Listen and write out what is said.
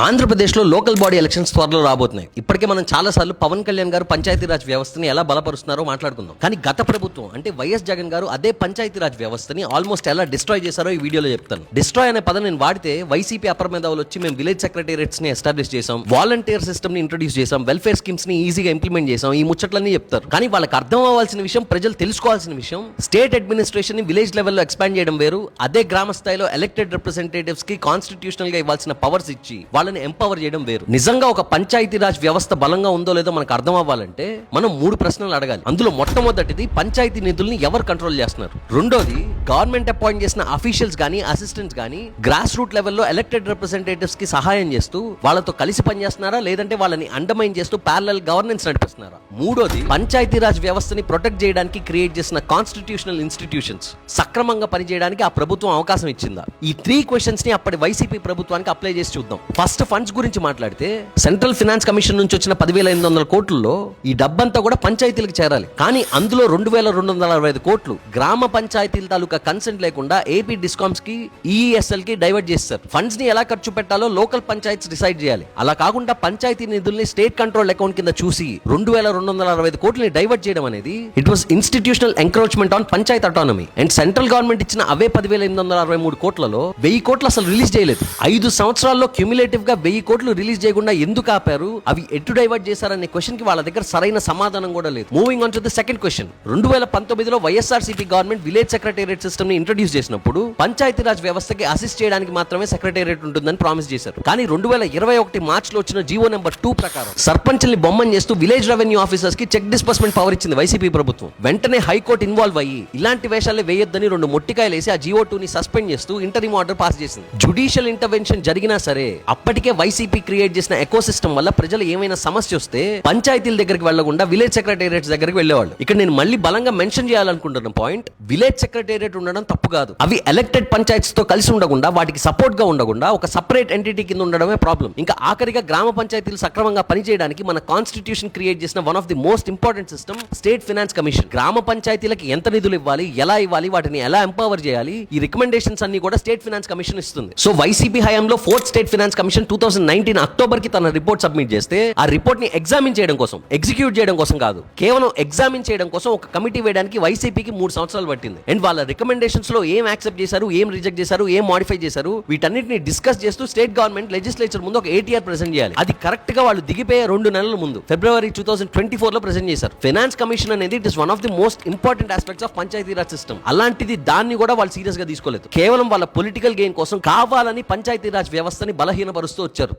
ఆంధ్రప్రదేశ్లో local body elections త్వరలో రాబోతున్నాయి. ఇప్పటికే మనం చాలాసార్లు పవన్ కళ్యాణ్ గారు పంచాయతీరాజ్ వ్యవస్థని ఎలా బలపరుస్తున్నారో మాట్లాడుకుందాం. కానీ గత ప్రభుత్వం అంటే వైఎస్ జగన్ గారు అదే పంచాయతీరాజ్ వ్యవస్థని ఆల్మోస్ట్ ఎలా డిస్ట్రాయ్ చేశారో ఈ వీడియోలో చెప్తాను. డిస్ట్రాయ్ అనే పదం నేను వాడితే వైసీపీ అప్పర్ మేధావులు వచ్చి మేము విలేజ్ సెక్రటేరియట్స్ ని ఎస్టాబ్లిష్ చేసాం, వాలంటీర్ సిస్టమ్ ని ఇంట్రొడ్యూస్ చేసాం, వెల్ఫేర్ స్కీమ్స్ ని ఈజీగా ఇంప్లిమెంట్ చేసాం, ఈ ముచ్చట్లన్నీ చెప్తారు. కానీ వాళ్ళకి అర్థం అవ్వాల్సిన విషయం, ప్రజలు తెలుసుకోవాల్సిన విషయం, స్టేట్ అడ్మినిస్ట్రేషన్ ని విలేజ్ లెవెల్లో ఎక్స్పాండ్ చేయడం వేరు, అదే గ్రామ స్థాయిలో ఎలక్టెడ్ రిప్రజెంటేటివ్స్ కి కాన్స్టిట్యూషనల్ గా ఇవ్వాల్సిన పవర్స్ ఇచ్చి వాళ్ళని ఎంపవర్ చేయడం వేరు. నిజంగా ఒక పంచాయతీరాజ్ వ్యవస్థ బలంగా ఉందో లేదో మనకు అర్థం అవ్వాలంటే మనం 3 ప్రశ్నలు అడగాలి. అందులో మొట్టమొదటిది పంచాయతీ నిధుల్ని ఎవరు కంట్రోల్ చేస్తున్నారు, రెండోది గవర్నమెంట్ అపాయింట్ చేసిన అఫీషియల్స్ గానీ అసిస్టెంట్స్ గానీ గ్రాస్ రూట్ లెవెల్లో ఎలక్టెడ్ రిప్రజెంటేటివ్స్ కి సహాయం చేస్తూ వాళ్ళతో కలిసి పనిచేస్తున్నారా, లేదంటే వాళ్ళని అండర్మైన్ చేస్తూ ప్యారలల్ గవర్నెన్స్ నడిపిస్తున్నారా, మూడోది పంచాయతీరాజ్ వ్యవస్థని ప్రొటెక్ట్ చేయడానికి క్రియేట్ చేసిన కాన్స్టిట్యూషనల్ ఇన్స్టిట్యూషన్స్ సక్రమంగా పనిచేయడానికి ఆ ప్రభుత్వం అవకాశం ఇచ్చిందా? ఈ 3 క్వశ్చన్స్ ని అప్పటి వైసీపీ ప్రభుత్వానికి అప్లై చేసి చూద్దాం. ఫస్ట్ ఫండ్స్ గురించి మాట్లాడితే సెంట్రల్ ఫినాన్స్ కమిషన్ నుంచి వచ్చిన 10,800 కోట్లలో ఈ డబ్బంతా కూడా పంచాయతీలకు చేరాలి. కానీ అందులో 2,265 కోట్లు గ్రామ పంచాయతీల తాలూకా కన్సెంట్ లేకుండా ఏపీ డిస్కామ్స్ కి, ఈఎస్ఎల్ కి డైవర్ట్ చేస్తారు. ఫండ్స్ ని ఎలా ఖర్చు పెట్టాలో లోకల్ పంచాయతీస్ డిసైడ్ చేయాలి. అలా కాకుండా పంచాయతీ నిధుల్ని స్టేట్ కంట్రోల్ అకౌంట్ కింద చూసి 2,265 కోట్లని డైవర్ట్ చేయడం అనేది it was institutional encroachment on Panchayat autonomy. And central government ఇచ్చిన అవే 10,863 కోట్లలో 1000 కోట్లు అసలు రిలీజ్ చేయలేదు. 5 సంవత్సరాల్లో క్యూములేటివ్ గా 1000 కోట్లు రిలీజ్ చేయకుండా ఎందుకు ఆపారు, అవి ఎటు డైవర్ట్ చేశారనే క్వశ్చన్ కి వాళ్ళ దగ్గర సరైన సమాధానం కూడా లేదు. Moving on to the second question. 2019లో YSRCP government village secretariat system ని ఇంట్రొడ్యూస్ చేసినప్పుడు పంచాయతీరాజ్ వ్యవస్థకి అసిస్ట్ చేయడానికి మాత్రమే సెక్రటేరియట్ ఉంటుందని ప్రామిస్ చేశారు. కానీ 2021 మార్చ్ లో వచ్చిన జీవో నెంబర్ 2 ప్రకారం సర్పంచ్ని బొమ్మని చేస్తూ విలేజ్ రెవెన్యూ ఆఫీసర్స్ కి చెక్ డిస్బర్స్మెంట్ పవర్ ఇచ్చింది వైసీపీ ప్రభుత్వం. వెంటనే హైకోర్టు ఇన్వాల్వ్ అయ్యి ఇలాంటి వేషాలే వేయొద్దని 2 మొట్టికాయలు వేసి ఆ జీవో 2 ని సస్పెండ్ చేస్తూ ఇంటరిమ్ ఆర్డర్ పాస్ చేసింది. జుడిషియల్ ఇంటర్వెన్షన్ జరిగినా సరే అప్పటికే వైసీపీ క్రియేట్ చేసిన ఎకోసిస్టమ్ వల్ల ప్రజలు ఏమైనా సమస్య వస్తే పంచాయతీల దగ్గరికి వెళ్లకుండా విలేజ్ సెక్రటేరియట్స్ దగ్గరికి వెళ్లేవాళ్ళు. ఇక్కడ నేను మళ్ళీ బలంగా మెన్షన్ చేయాలనుకుంటున్న పాయింట్, విలేజ్ సెక్రటేరియట్ ఉండడం తప్పు కాదు. అవి ఎలక్టెడ్ పంచాయత్స్ తో కలిసి ఉండకుండా, వాటికి సపోర్ట్ గా ఉండకుండా ఒక సెపరేట్ ఎంటిటీ కింద ఉండడమే ప్రాబ్లం. ఇంకా ఆఖరిగా గ్రామ పంచాయతీలు సక్రమంగా పనిచేయడానికి మన కాన్స్టిట్యూషన్ క్రియేట్ చేసిన one of the most important system state finance commission. గ్రామ పంచాయతీలకి ఎంత నిధులు ఇవ్వాలి, ఎలా ఇవ్వాలి, వాటిని ఎలా ఎంపవర్ చేయాలి, ఈ రికమెండేషన్స్ అన్ని కూడా స్టేట్ ఫినాన్స్ కమిషన్ ఇస్తుంది. సో వైసీపీ హయాంలో 4th state finance commission 2019 October కి తన రిపోర్ట్ సబ్మిట్ చేస్తే ఆ రిపోర్ట్ ని ఎగ్జామిన్ చేయడం కోసం, ఎగ్జిక్యూట్ చేయడం కోసం కాదు, కేవలం ఎగ్జామిన్ చేయడం కోసం ఒక కమిటీ వేయడానికి వైసీపీకి 3 సంవత్సరాలు పట్టింది. అండ్ వాళ్ళ రికమెండేషన్స్ లో ఏం యాక్సెప్ట్ చేశారు, ఏం రిజెక్ట్ చేశారు, ఏం మాడిఫై చేశారు, వీటన్నిటిని డిస్కస్ చేస్తూ స్టేట్ గవర్నమెంట్ లెజిస్లేచర్ ముందు ఒక ATR ప్రెజెంట్ చేయాలి. అది కరెక్ట్ గా వాళ్ళు దిగిపోయే 2 నెలల ముందు ఫిబ్రవరి 2024 లో ప్రెజెంట్ చేశారు. ఫైనాన్స్ కమిషన్ అనేది it is one of the most important aspects of Panchayati Raj system. అలాంటిది దాన్ని కూడా వాళ్ళు సీరియస్ గా తీసుకోలేదు. కేవలం వాళ్ళ పొలిటికల్ గెయిన్ కోసం కావాలని పంచాయతీరాజ్ వ్యవస్థని బలహీనపరుస్తూ వచ్చారు.